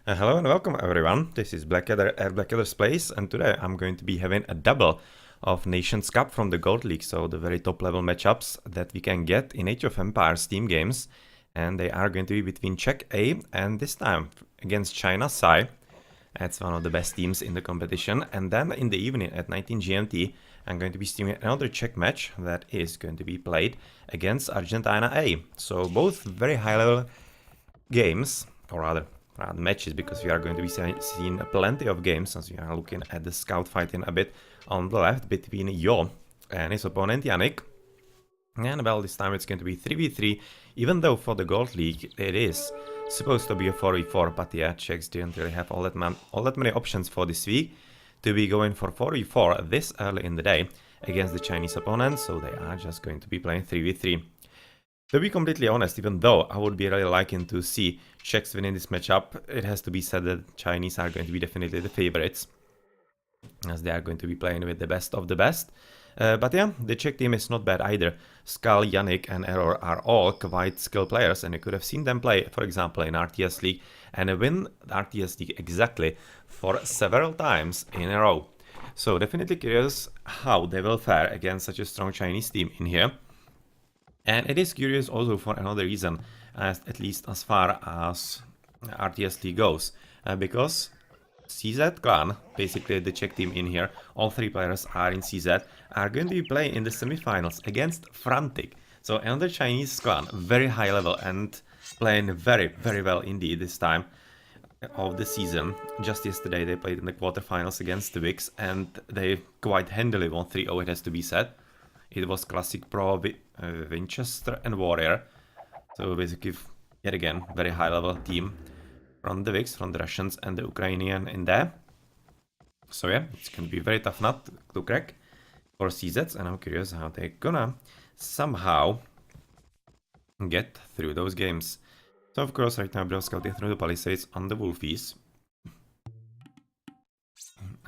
Hello and welcome everyone. This is Blackadder's Place, and today I'm going to be having a double of Nations Cup from the Gold League, so the very top level matchups that we can get in Age of Empires team games, and they are going to be between Czech A and this time against China Sai. That's one of the best teams in the competition. And then in the evening at 19 GMT, I'm going to be streaming another Czech match that is going to be played against Argentina A. So both very high level games, or rather matches, because we are going to be seeing plenty of games as we are looking at the scout fighting a bit on the left between Jo and his opponent Yannick. And well, this time it's going to be 3v3, even though for the Gold League it is supposed to be a 4v4, but yeah, Czechs didn't really have all that many options for this week to be going for 4v4 this early in the day against the Chinese opponent, so they are just going to be playing 3v3. To be completely honest, even though I would be really liking to see Czechs winning this matchup, it has to be said that Chinese are going to be definitely the favorites, as they are going to be playing with the best of the best. But yeah, the Czech team is not bad either. Skull, Yannick and Error are all quite skilled players, and you could have seen them play, for example, in RTS League, and win the RTS League exactly for several times in a row. So definitely curious how they will fare against such a strong Chinese team in here. And it is curious also for another reason, at least as far as RTS League goes, because CZ Clan, basically the Czech team in here, all three players are in CZ, are going to be playing in the semifinals against Frantic. So another Chinese clan, very high level and playing very, very well indeed this time of the season. Just yesterday they played in the quarterfinals against the Wix and they quite handily won 3-0, it has to be said. It was classic pro Winchester and Warrior. So basically, yet again, very high level team from the Wix, from the Russians and the Ukrainian in there. So yeah, it's going to be a very tough nut to crack for CZs, and I'm curious how they're gonna somehow get through those games. So of course, right now we're scouting through the palisades on the Wolfies,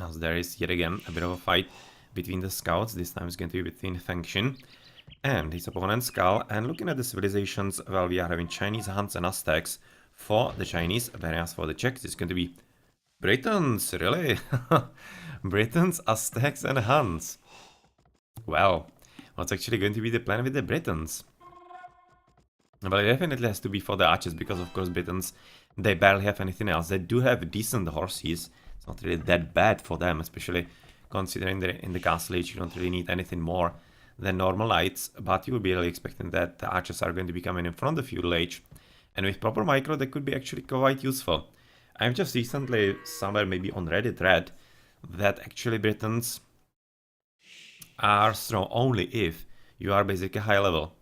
as there is yet again a bit of a fight between the scouts. This time it's going to be between Fengxin and his opponent Skull. And looking at the civilizations, well, we are having Chinese, Huns and Aztecs for the Chinese, whereas for the Czechs it's going to be Britons, really? Britons, Aztecs and Huns. Well, what's actually going to be the plan with the Britons? Well, it definitely has to be for the archers, because of course Britons, they barely have anything else. They do have decent horses. It's not really that bad for them, especially considering that in the castle age you don't really need anything more than normal knights, but you will be really expecting that the archers are going to be coming in from the feudal age, and with proper micro they could be actually quite useful. I've just recently somewhere maybe on Reddit read that actually Britons are strong only if you are basically high level.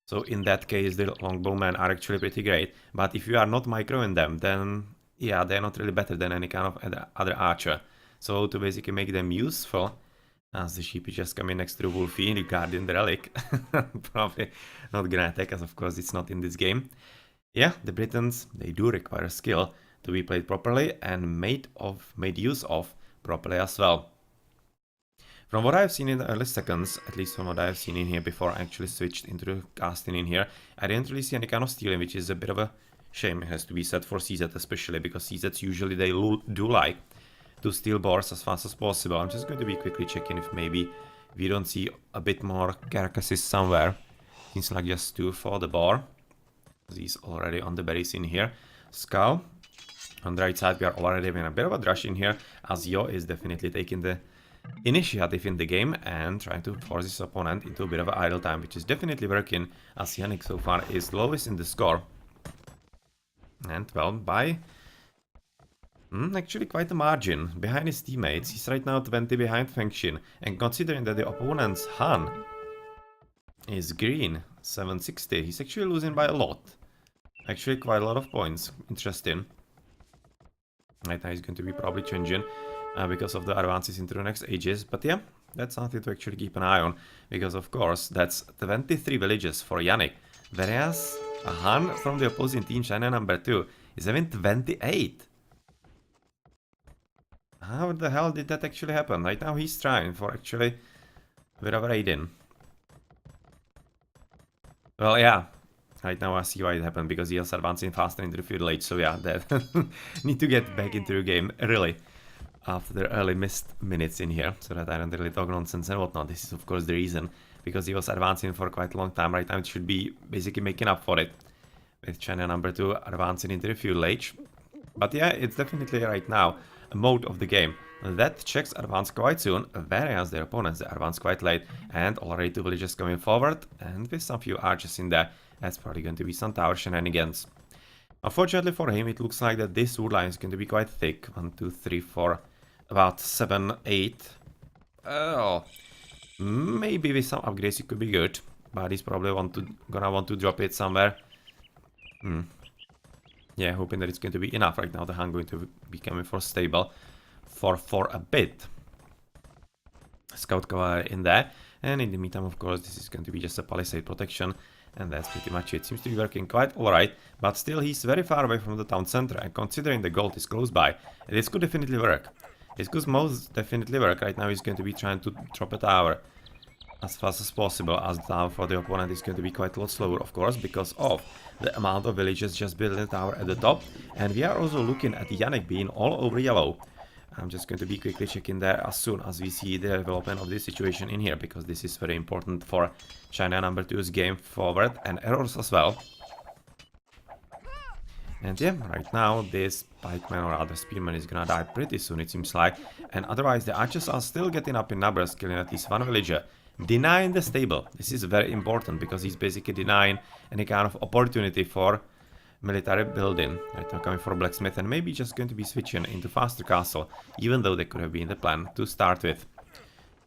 So in that case the longbowmen are actually pretty great, but if you are not microing them, then yeah, they're not really better than any kind of other archer. So to basically make them useful, as the sheep is just coming next to the Wolfie regarding the relic, probably not gonna attack, as of course it's not in this game. Yeah, the Britons, they do require skill to be played properly and made use of properly as well. From what I've seen in the early seconds, at least from what I've seen in here before I actually switched into the casting in here, I didn't really see any kind of stealing, which is a bit of a shame, it has to be said, for CZ especially, because CZs usually they do like to steal boars as fast as possible. I'm just going to be quickly checking if maybe we don't see a bit more carcasses somewhere. Seems like just 2 for the boar. He's already on the berries in here. Skull. On the right side we are already having a bit of a rush in here, as Yo is definitely taking the initiative in the game and trying to force his opponent into a bit of an idle time, which is definitely working, as Yannick so far is lowest in the score. And well, by actually quite a margin behind his teammates. He's right now 20 behind Fengxin, and considering that the opponent's Han is green, 760, he's actually losing by a lot. Actually quite a lot of points. Interesting. Right now he's going to be probably changing because of the advances into the next ages, but yeah, that's something to actually keep an eye on, because of course that's 23 villages for Yannick, whereas a Han from the opposing team, China number 2, is having 28. How the hell did that actually happen? Right now he's trying for actually a bit of a raid-in. Well, yeah, Right now I see why it happened, because he was advancing faster into the feudal age, so yeah, that need to get back into the game, really, after the early missed minutes in here, so that I don't really talk nonsense and whatnot. This is of course the reason, because he was advancing for quite a long time. Right now it should be basically making up for it, with China number 2 advancing into the feudal age. But yeah, it's definitely right now a mode of the game that Czechs advance quite soon, whereas their opponents they advance quite late, and already 2 villages coming forward, and with some few archers in there, that's probably going to be some tower shenanigans. Unfortunately for him, it looks like that this wood line is going to be quite thick. 1, 2, 3, 4, about 7, 8. Oh, maybe with some upgrades it could be good, but he's probably gonna want to drop it somewhere. Yeah, hoping that it's going to be enough. Right now the Han going to be coming for stable for a bit. Scout cavalry in there, and in the meantime of course this is going to be just a palisade protection, and that's pretty much it. Seems to be working quite alright, but still he's very far away from the town center, and considering the gold is close by, this could definitely work. This could most definitely work. Right now he's going to be trying to drop a tower as fast as possible, as the tower for the opponent is going to be quite a lot slower, of course, because of the amount of villages just building the tower at the top. And we are also looking at Yannick being all over yellow. I'm just going to be quickly checking there as soon as we see the development of this situation in here, because this is very important for China number 2's game forward, and errors as well. And yeah, right now this pikeman or other spearman is gonna die pretty soon, it seems like. And otherwise the archers are still getting up in numbers, killing at least 1 villager. Denying the stable. This is very important, because he's basically denying any kind of opportunity for military building. Right now coming for blacksmith, and maybe just going to be switching into faster castle, even though that could have been the plan to start with.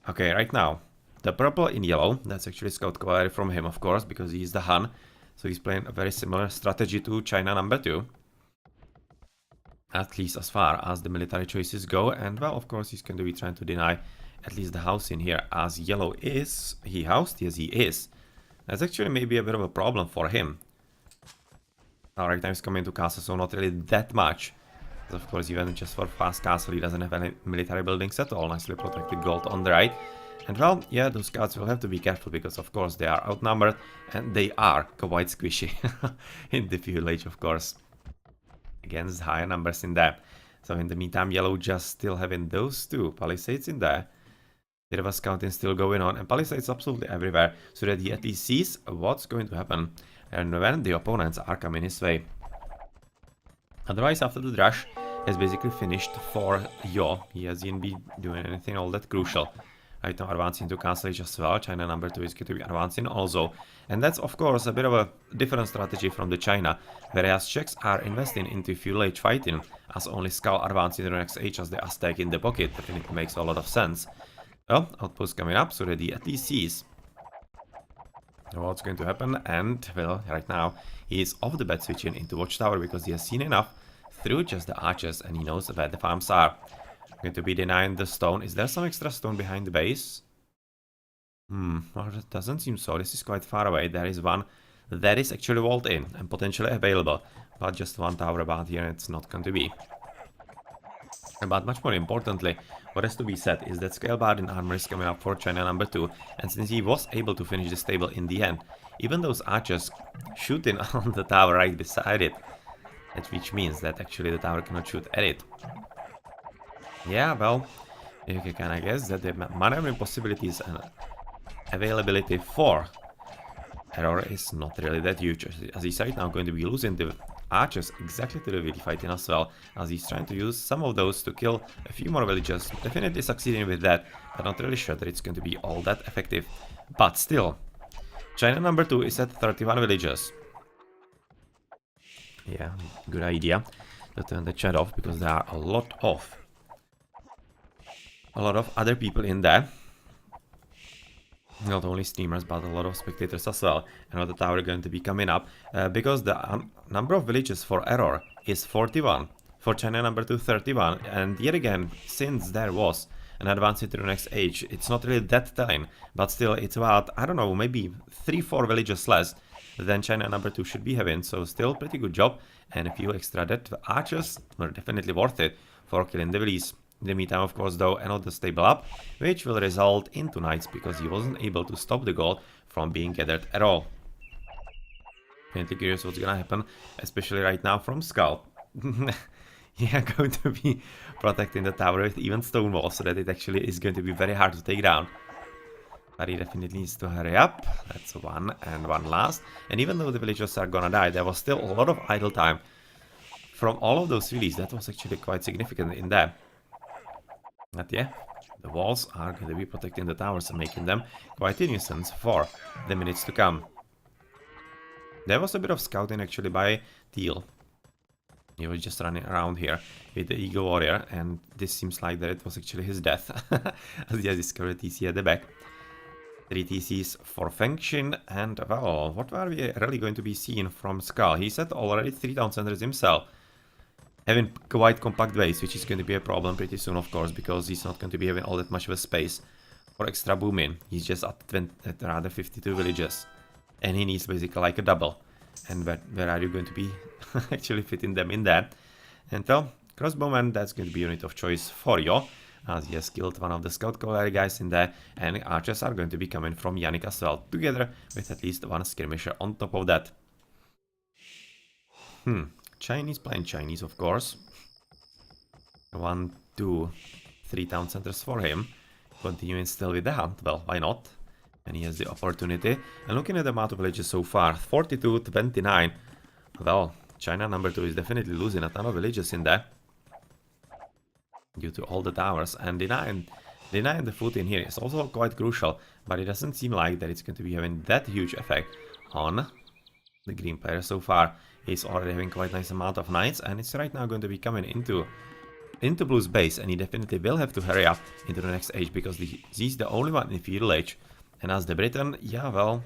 Okay, right now the purple in yellow, that's actually scout cavalry from him, of course, because he's the Han, so he's playing a very similar strategy to China number 2, at least as far as the military choices go. And well, of course he's going to be trying to deny at least the house in here, as yellow is he housed? Yes, he is. That's actually maybe a bit of a problem for him. Alright, now he's coming to castle, so not really that much. Of course, even just for fast castle, he doesn't have any military buildings at all. Nicely protected gold on the right. And well, yeah, those scouts will have to be careful, because of course they are outnumbered, and they are quite squishy in the feudal age, of course, against higher numbers in there. So in the meantime, yellow just still having those 2 palisades in there. Bit of a scouting still going on, and palisades absolutely everywhere, so that he at least sees what's going to happen and when the opponents are coming his way. Otherwise, after the rush has basically finished for Yo, he hasn't been doing anything all that crucial. Right now advancing to castle age as well. China number 2 is going to be advancing also, and that's of course a bit of a different strategy from the China, whereas Czechs are investing into feudal age fighting, as only Skal advancing to the next age as the Aztec in the pocket. Definitely makes a lot of sense. Well, outpost coming up, so that he at least sees what's going to happen. And well, right now he is off the bat switching into watchtower, because he has seen enough through just the archers, and he knows where the farms are. Going to be denying the stone. Is there some extra stone behind the base? Well, it doesn't seem so. This is quite far away. There is one that is actually walled in and potentially available, but just 1 tower about here, it's not going to be. But much more importantly, what has to be said is that Scalebard armor is coming up for China number 2, and since he was able to finish the stable in the end, even those archers shooting on the tower right beside it, which means that actually the tower cannot shoot at it. Yeah, well, you can kind of guess that the maneuvering possibilities and availability for error is not really that huge, as he's right now going to be losing the archers exactly to the village fighting as well, as he's trying to use some of those to kill a few more villagers. Definitely succeeding with that, but not really sure that it's going to be all that effective. But still, China number 2 is at 31 villagers. Yeah, good idea to turn the chat off, because there are a lot of other people in there. Not only streamers, but a lot of spectators as well. And the tower going to be coming up, because the number of villages for error is 41, for China number 2 31, and yet again, since there was an advance into the next age, it's not really that telling, but still it's about, I don't know, maybe 3-4 villages less than China number 2 should be having, so still pretty good job, and a few extra dead archers were definitely worth it for killing the villages. In the meantime, of course, though, another stable up, which will result into knights, because he wasn't able to stop the gold from being gathered at all. Definitely curious what's gonna happen, especially right now from Skull. Yeah, going to be protecting the tower with even stone walls, so that it actually is going to be very hard to take down. But he definitely needs to hurry up. That's one and one last. And even though the villagers are gonna die, there was still a lot of idle time from all of those releases. That was actually quite significant in there. But yeah, the walls are going to be protecting the towers and making them quite a nuisance for the minutes to come. There was a bit of scouting actually by Teal. He was just running around here with the Eagle Warrior, and this seems like that it was actually his death, as he has discovered TC at the back. 3 TCs for Fengxin, and well, what are we really going to be seeing from Skull? He said already 3 town centers himself, having quite compact base, which is going to be a problem pretty soon, of course, because he's not going to be having all that much of a space for extra booming. He's just at, rather 52 villages, and he needs basically like a double. And where are you going to be actually fitting them in there? And well, crossbowman, that's going to be unit of choice for you, as he has killed one of the scout cavalry guys in there, and archers are going to be coming from Yannick as well, together with at least one skirmisher on top of that. Chinese playing Chinese, of course. 1, 2, 3 town centers for him. Continuing still with the hunt, well, why not? And he has the opportunity. And looking at the amount of villages so far, 42, 29. Well, China number 2 is definitely losing a ton of villages in there, due to all the towers, and denying the foot in here is also quite crucial, but it doesn't seem like that it's going to be having that huge effect on the green player so far. He's already having quite a nice amount of knights, and it's right now going to be coming into blue's base, and he definitely will have to hurry up into the next age, because he's the only one in feudal age. And as the Briton, yeah, well,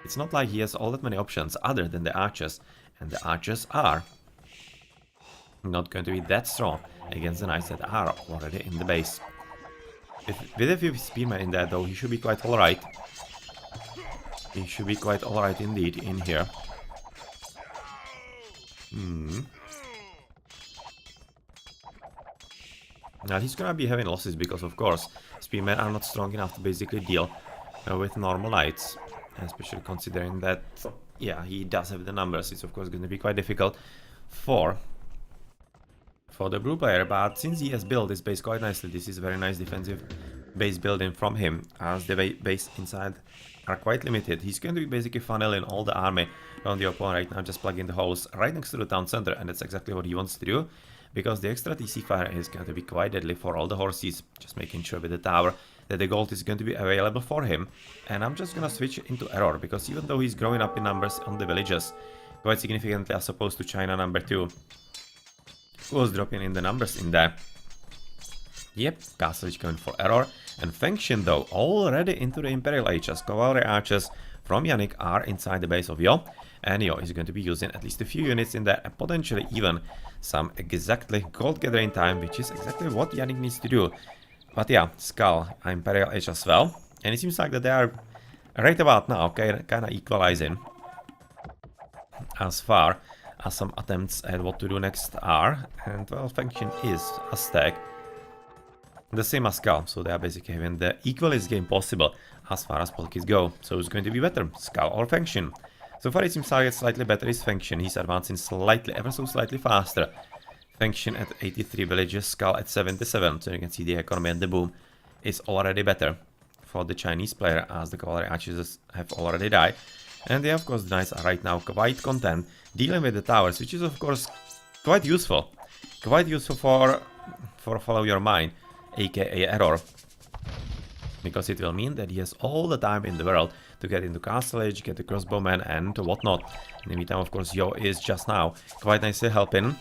it's not like he has all that many options other than the archers, and the archers are not going to be that strong against the knights that are already in the base. With a few spearmen in there, though, he should be quite alright. He should be quite alright indeed in here. Now he's gonna be having losses because, of course, spearmen are not strong enough to basically deal with normal knights. Especially considering that, yeah, he does have the numbers. It's of course going to be quite difficult for the blue player, but since he has built his base quite nicely, this is very nice defensive base building from him, as the base inside are quite limited. He's going to be basically funneling all the army on the opponent right now, just plugging the holes right next to the town center, and that's exactly what he wants to do, because the extra TC fire is going to be quite deadly for all the horses, just making sure with the tower that the gold is going to be available for him. And I'm just gonna switch into error, because even though he's growing up in numbers on the villages quite significantly as opposed to China number 2, who was dropping in the numbers in there. Yep, castle is going for error, and Fengxin though already into the Imperial Age, as cavalry archers from Yannick are inside the base of Yo, and Yo is going to be using at least a few units in there, and potentially even some exactly gold gathering time, which is exactly what Yannick needs to do. But yeah, Skull, Imperial Age as well, and it seems like that they are right about now kinda equalizing as far as some attempts at what to do next are, and well, Fengxin is Aztec, the same as Skull, so they are basically having the equalist game possible as far as politics go. So it's going to be better, Skull or Fengxin? So far it seems like it's slightly better is Fengxin. He's advancing slightly, ever so slightly faster. Fengxin at 83 villages, Skull at 77, so you can see the economy and the boom is already better for the Chinese player, as the cavalry archers have already died. And they, of course, the knights are right now quite content dealing with the towers, which is of course quite useful. Quite useful for follow your mind, aka error. Because it will mean that he has all the time in the world to get into castle age, get the crossbowman and whatnot. In the meantime, of course, Yo is just now quite nicely helping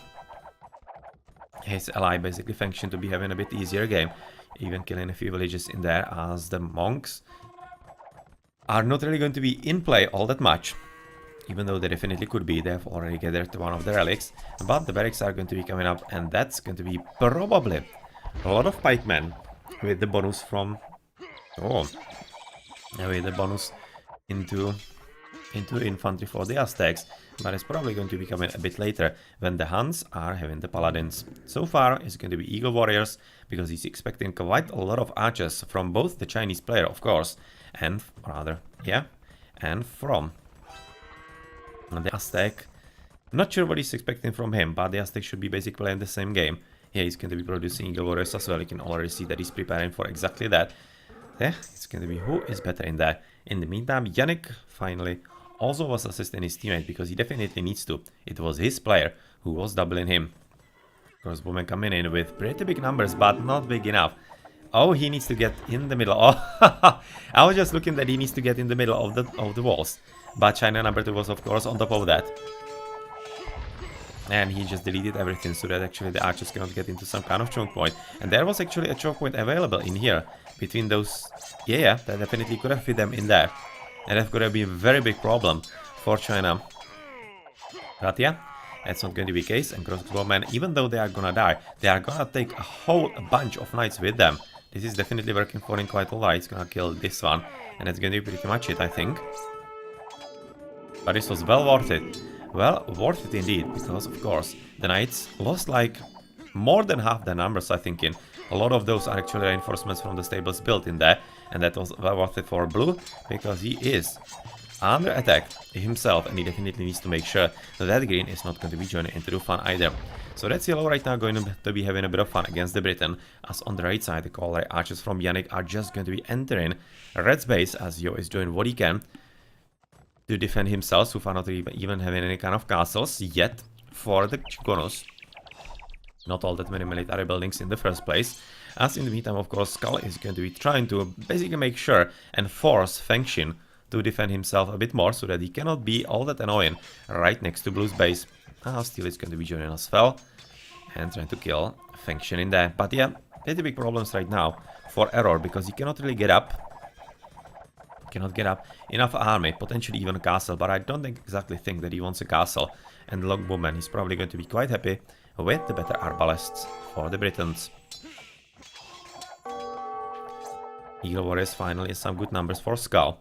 his ally, basically Fengxin, to be having a bit easier game. Even killing a few villages in there, as the monks are not really going to be in play all that much. Even though they definitely could be, they have already gathered one of the relics. But the barracks are going to be coming up, and that's going to be probably a lot of pikemen with the bonus from... Oh, with the bonus into infantry for the Aztecs, but it's probably going to be coming a bit later when the Huns are having the paladins. So far it's going to be Eagle Warriors, because he's expecting quite a lot of archers from both the Chinese player, of course, and rather, yeah, and from And the Aztec, not sure what he's expecting from him, but the Aztec should be basically playing the same game. Yeah, he's going to be producing Eagle Warriors as well. You can already see that he's preparing for exactly that. Yeah, it's going to be who is better in that. In the meantime, Yannick finally also was assisting his teammate because he definitely needs to. It was his player who was doubling him. Crossbowman coming in with pretty big numbers, but not big enough. Oh, he needs to get in the middle. Oh, I was just looking that he needs to get in the middle of the walls. But China number 2 was, of course, on top of that. And he just deleted everything so that actually the archers cannot get into some kind of choke point. And there was actually a choke point available in here. Between those... Yeah, that definitely could have fit them in there. And that could have been a very big problem for China. But yeah, that's not going to be the case. And crossbowmen, even though they are gonna die, they are gonna take a whole bunch of knights with them. This is definitely working for him quite alright. It's gonna kill this one. And that's gonna be pretty much it, I think. But this was well worth it. Well, worth it indeed, because of course the knights lost like more than half their numbers, I think. In a lot of those are actually reinforcements from the stables built in there, and that was well worth it for Blue, because he is under attack himself, and he definitely needs to make sure that that green is not going to be joining into the fun either. So that's yellow right now going to be having a bit of fun against the Britain, as on the right side the cavalry archers from Yannick are just going to be entering red's base, as Yo is doing what he can to defend himself, so far not even having any kind of castles yet for the Conquerors. Not all that many military buildings in the first place. As in the meantime, of course, Skull is going to be trying to basically make sure and force Fengxin to defend himself a bit more, so that he cannot be all that annoying right next to Blue's base. Steel is going to be joining as well and trying to kill Fengxin in there. But yeah, pretty big problems right now for Error, because he cannot really get up. Cannot get up enough army, potentially even a castle, but I don't exactly think that he wants a castle. And the Longbowman is probably going to be quite happy with the better arbalests for the Britons. Eagle Warriors finally some good numbers for Skull,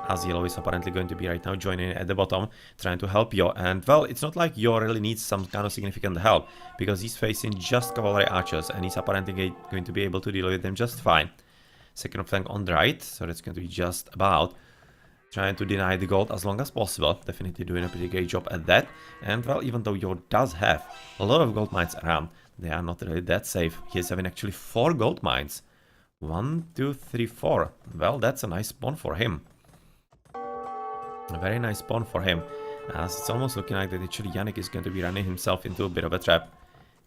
as Yellow is apparently going to be right now joining at the bottom, trying to help Yo. And well, it's not like Yo really needs some kind of significant help, because he's facing just cavalry archers, and he's apparently going to be able to deal with them just fine. Second flank on the right, so that's going to be just about trying to deny the gold as long as possible. Definitely doing a pretty great job at that. And well, even though Yo does have a lot of gold mines around, they are not really that safe. He is having actually 4 gold mines. 1, 2, 3, 4. Well, that's a nice spawn for him. A very nice spawn for him. As it's almost looking like that actually Yannick is going to be running himself into a bit of a trap.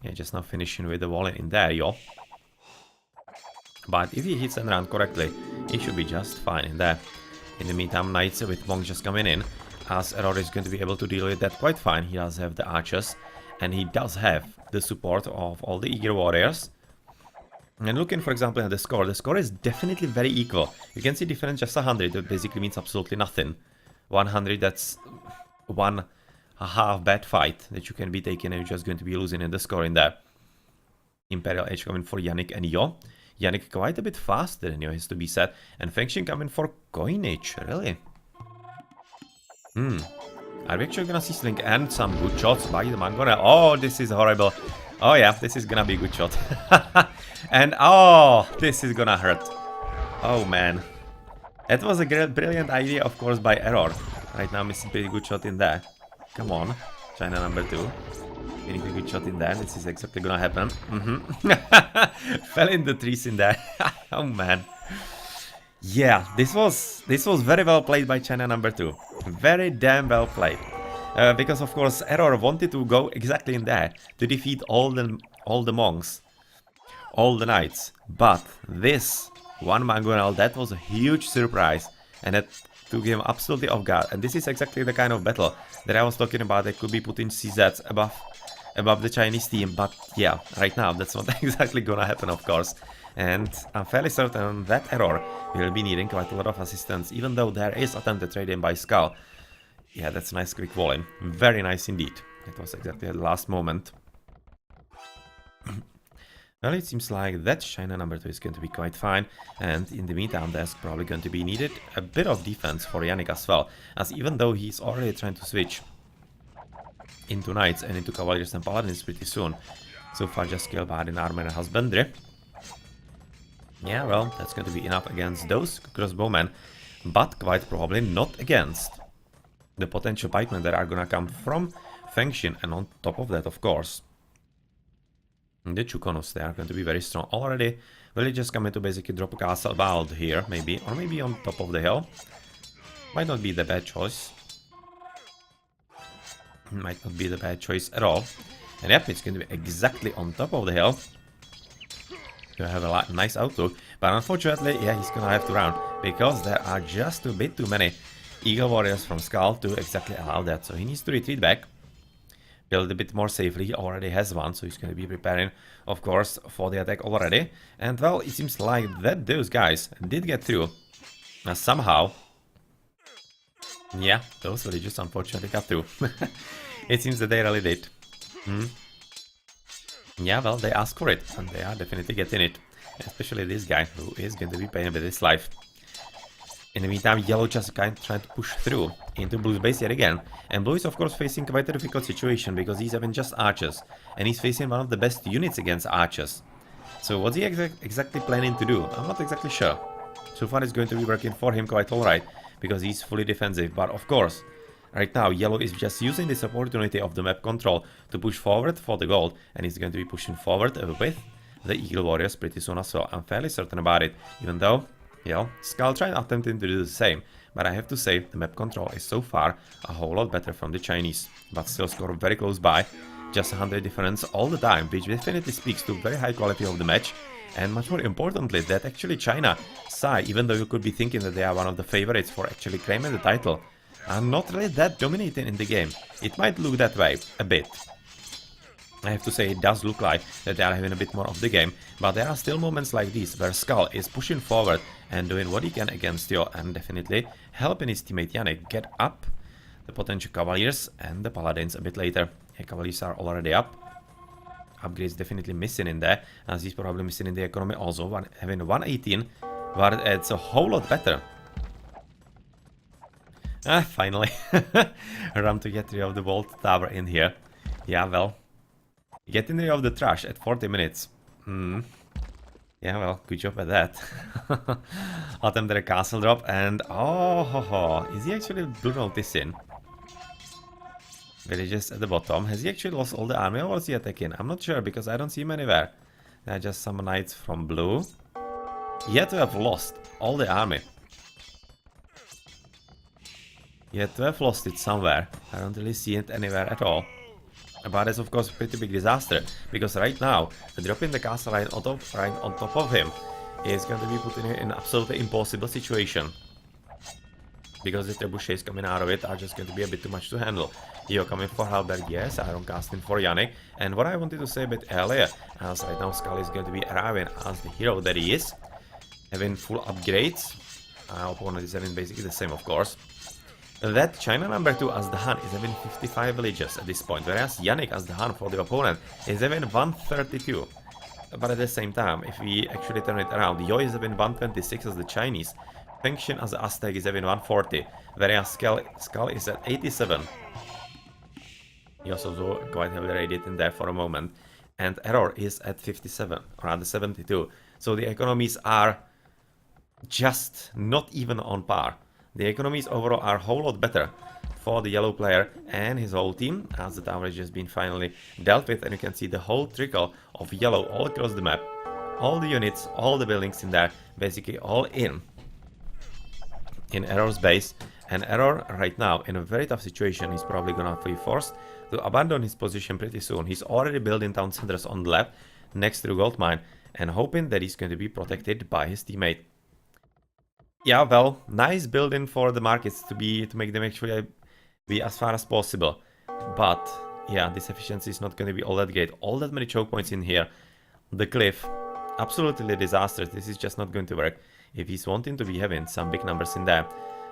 Yeah, just now finishing with the wall in there, Yo. But if he hits and run correctly, he should be just fine in there. In the meantime, Knights with Monks just coming in, as Error is going to be able to deal with that quite fine. He does have the archers, and he does have the support of all the Eagle Warriors. And looking, for example, at the score is definitely very equal. You can see difference just 100, that basically means absolutely nothing. 100, that's one half bad fight that you can be taking, and you're just going to be losing in the score in there. Imperial Age coming for Yannick and Yo. Yannick quite a bit faster than Yo, has to be said. And Fengxin coming for coinage, really? Are we actually gonna see Sling and some good shots by the Mangona? Oh, this is horrible. Oh yeah, this is gonna be a good shot. And oh, this is gonna hurt. Oh man. That was a brilliant idea, of course, by Error. Right now missing pretty good shot in there. Come on, China number 2. Getting a good shot in there. This is exactly gonna happen. Fell in the trees in there. Oh man. Yeah, this was very well played by China number 2. Very damn well played. Because of course Error wanted to go exactly in there to defeat all the monks, all the knights. But this one Mangonel, that was a huge surprise, and that took him absolutely off guard. And this is exactly the kind of battle that I was talking about. That could be putting CZs above the Chinese team, but yeah, right now that's not exactly gonna happen, of course. And I'm fairly certain that Error will be needing quite a lot of assistance, even though there is attempted trade-in by Skull. Yeah, that's a nice quick volley. Very nice indeed. It was exactly the last moment. Well, it seems like that China number 2 is going to be quite fine, and in the meantime there's probably going to be needed a bit of defense for Yannick as well, as even though he's already trying to switch into Knights and into Cavaliers and Paladins pretty soon. So far just Skillbard, Armor and Husbandry. Yeah, well, that's going to be enough against those crossbowmen, but quite probably not against the potential pikemen that are gonna come from Fengshin, and on top of that, of course, the Chukonos, they are going to be very strong already. Will it just come in to basically drop a castle about here, maybe, or maybe on top of the hill? Might not be the bad choice. Might not be the bad choice at all. And yep, it's going to be exactly on top of the hill. You have a nice outlook, but unfortunately, yeah, he's gonna have to run because there are just a bit too many Eagle Warriors from Skull to exactly allow that. So he needs to retreat back, build a bit more safely. He already has one, so he's going to be preparing, of course, for the attack already. And well, it seems like that those guys did get through. Now somehow, yeah, those villages unfortunately got through. It seems that they really did. Yeah, well, they asked for it, and they are definitely getting it. Especially this guy, who is going to be paying with his life. In the meantime, Yellow just kind of trying to push through into Blue's base yet again. And Blue is of course facing quite a difficult situation, because he's having just archers. And he's facing one of the best units against archers. So what's he exactly planning to do? I'm not exactly sure. So far it's going to be working for him quite alright, because he's fully defensive. But of course, right now, Yellow is just using this opportunity of the map control to push forward for the gold, and he's going to be pushing forward with the Eagle Warriors pretty soon as well. I'm fairly certain about it, even though, you know, Skull trying attempting to do the same. But I have to say, the map control is so far a whole lot better from the Chinese, but still score very close by, just 100 difference all the time, which definitely speaks to very high quality of the match. And much more importantly, that actually China side, even though you could be thinking that they are one of the favorites for actually claiming the title, are not really that dominating in the game. It might look that way, a bit. I have to say, it does look like that they are having a bit more of the game, but there are still moments like these where Skull is pushing forward and doing what he can against you, and definitely helping his teammate Yannick get up the potential Cavaliers and the Paladins a bit later. Yeah, Cavaliers are already up. Upgrades definitely missing in there, as he's probably missing in the economy also, having 118, but it's a whole lot better. Finally. Run to get rid of the Vault Tower in here. Yeah, well. Getting rid of the trash at 40 minutes. Yeah, well, good job at that. Attempt a castle drop, and oh, is he actually noticing? Villages at the bottom. Has he actually lost all the army, or was he attacking? I'm not sure, because I don't see him anywhere. There are just some knights from blue. He had to have lost all the army. He had to have lost it somewhere. I don't really see it anywhere at all. But it's of course a pretty big disaster, because right now, dropping the castle right on top of him is going to be putting him in an absolutely impossible situation. Because the trebuchets coming out of it are just going to be a bit too much to handle. You're coming for Halberg, yes, Iron casting for Yannick. And what I wanted to say a bit earlier, as right now Skull is going to be arriving as the hero that he is, having full upgrades. Our opponent is having basically the same, of course. That China number 2 as the Han is having 55 villages at this point, whereas Yannick as the Han for the opponent is having 132. But at the same time, if we actually turn it around, Yo is having 126 as the Chinese, Fengshin as the Aztec is having 140, whereas Skull is at 87. He also quite heavily raided in there for a moment, and Error is at 57, around 72. So the economies are just not even on par. The economies overall are a whole lot better for the yellow player and his whole team, as the tower has just been finally dealt with, and you can see the whole trickle of yellow all across the map. All the units, all the buildings in there, basically all in Error's base. And Error right now in a very tough situation. He's probably gonna be forced to abandon his position pretty soon. He's already building town centers on the left next to the gold mine, and hoping that he's going to be protected by his teammate. Yeah, well, nice building for the markets to make them actually be as far as possible. But yeah, this efficiency is not going to be all that great. All that many choke points in here. The cliff, absolutely disastrous. This is just not going to work if he's wanting to be having some big numbers in there.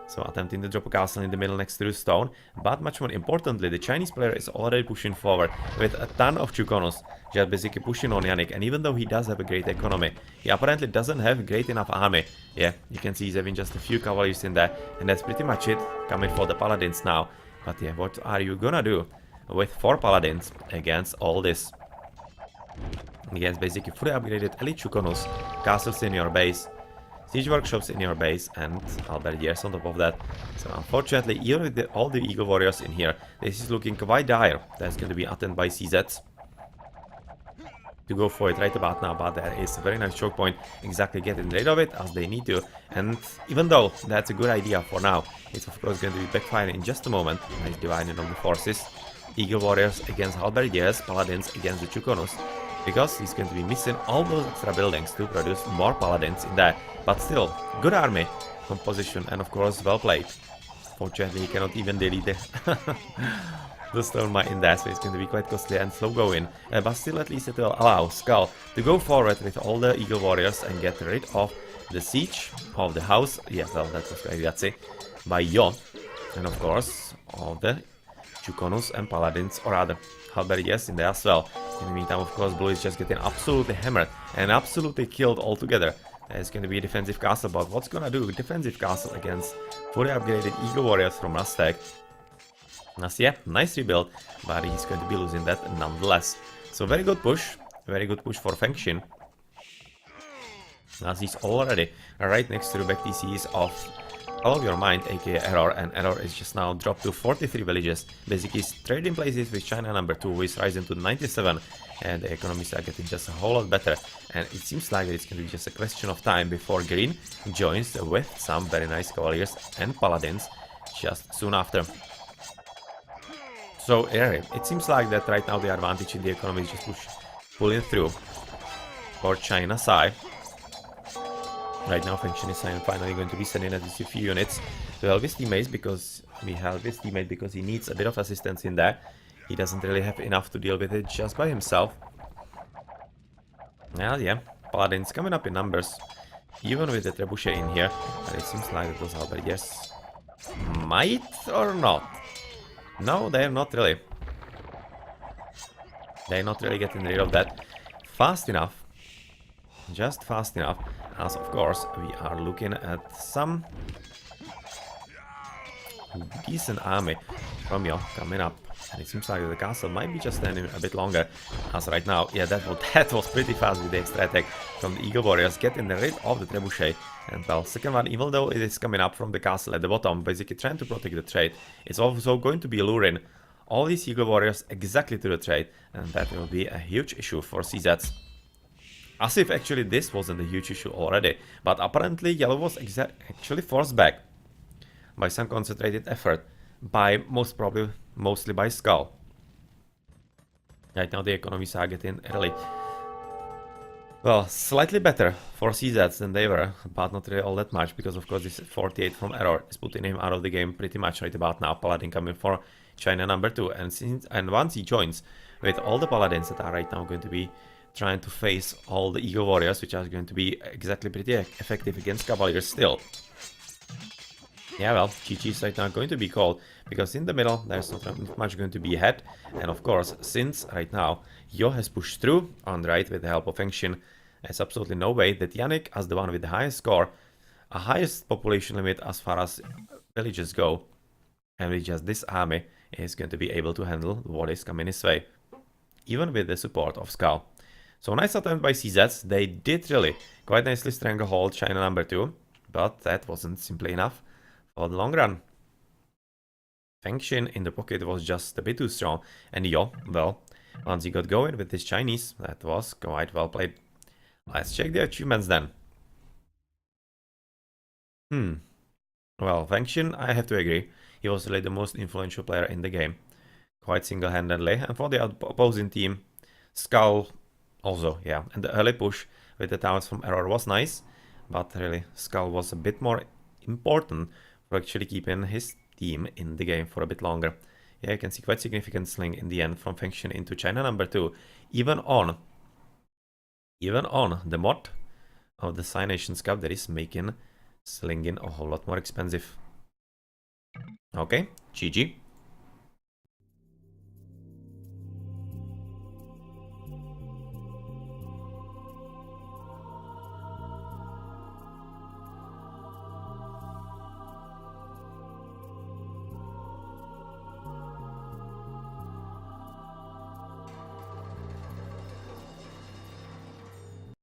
So attempting to drop a castle in the middle next to the stone. But much more importantly, the Chinese player is already pushing forward with a ton of Chukonos, just basically pushing on Yannick. And even though he does have a great economy, he apparently doesn't have great enough army. Yeah, you can see he's having just a few cavaliers in there, and that's pretty much it. Coming for the paladins now. But yeah, what are you gonna do with 4 paladins against all this? Against basically fully upgraded elite Chukonos, castles in your base. siege workshops in your base and halberdiers on top of that. So unfortunately, even with all the eagle warriors in here, this is looking quite dire. That's going to be attended by CZs to go for it right about now, but there is a very nice choke point, exactly getting rid of it as they need to. And even though that's a good idea for now, it's of course going to be backfiring in just a moment. Nice dividing of the forces. Eagle warriors against halberdiers, paladins against the Chukonus, because he's going to be missing all those extra buildings to produce more paladins in there. But still, good army composition and of course well played. Fortunately, he cannot even delete the stone mine in there, so it's going to be quite costly and slow going. But still, at least it will allow Skull to go forward with all the eagle warriors and get rid of the siege of the house. Yeah, well, that was very gutsy by Yo, and of course all the Chukonus and paladins, or rather halberdiers in there as well. In the meantime, of course, Blue is just getting absolutely hammered and absolutely killed altogether. It's going to be a defensive castle, but what's gonna do with defensive castle against fully upgraded eagle warriors from Aztec? As yeah, nice rebuild, but he's going to be losing that nonetheless. So very good push for Fengxin. As he's already right next to the back TCs of Follow Your Mind, aka Error, and Error is just now dropped to 43 villages. Basically, he's trading places with China number 2, who is rising to 97, and the economies are getting just a whole lot better. And it seems like it's going to be just a question of time before Green joins with some very nice cavaliers and paladins just soon after. So yeah, it seems like that right now the advantage in the economy is just pulling through for China side. Right now, Fengxin is finally going to be sending at least a few units to help his teammates, because he needs a bit of assistance in there. He doesn't really have enough to deal with it just by himself. Well, yeah, paladins coming up in numbers, even with the trebuchet in here. But it seems like those halberdiers might or not. No, they're not really. They're not really getting rid of that fast enough. Just fast enough. As of course, we are looking at some decent army from Yo coming up. And it seems like the castle might be just standing a bit longer. As right now, yeah, that was pretty fast with the extra attack from the Eagle Warriors, getting rid of the trebuchet. And well, second one, even though it is coming up from the castle at the bottom, basically trying to protect the trade, it's also going to be luring all these Eagle Warriors exactly to the trade. And that will be a huge issue for CZs. As if actually this wasn't a huge issue already, but apparently Yellow was actually forced back by some concentrated effort, by mostly by Skull. Right now the economies are getting really, well, slightly better for CZs than they were, but not really all that much, because of course this 48 from Error is putting him out of the game pretty much right about now. Paladin coming for China number 2, and once he joins with all the paladins that are right now going to be trying to face all the Eagle Warriors, which are going to be exactly pretty effective against Cavaliers still. Yeah, well, GG is right now going to be called, because in the middle there's not much going to be ahead. And of course, since right now Yo has pushed through on the right with the help of Fengxin, there's absolutely no way that Yannick, as the one with the highest score, a highest population limit as far as villages go, and with just this army, is going to be able to handle what is coming his way, even with the support of Skull. So nice attempt by CZs. They did really quite nicely stranglehold China number 2, but that wasn't simply enough for the long run. Fengxin in the pocket was just a bit too strong, and Yo, well, once he got going with his Chinese, that was quite well played. Let's check the achievements then. Well, Fengxin, I have to agree, he was really the most influential player in the game, quite single-handedly, and for the opposing team, Skull also, yeah, and the early push with the towns from Error was nice, but really Skull was a bit more important for actually keeping his team in the game for a bit longer. Yeah, you can see quite significant sling in the end from Fengxin into China number 2, even on the mod of the Sci Nations Cup that is making slinging a whole lot more expensive. Okay, GG.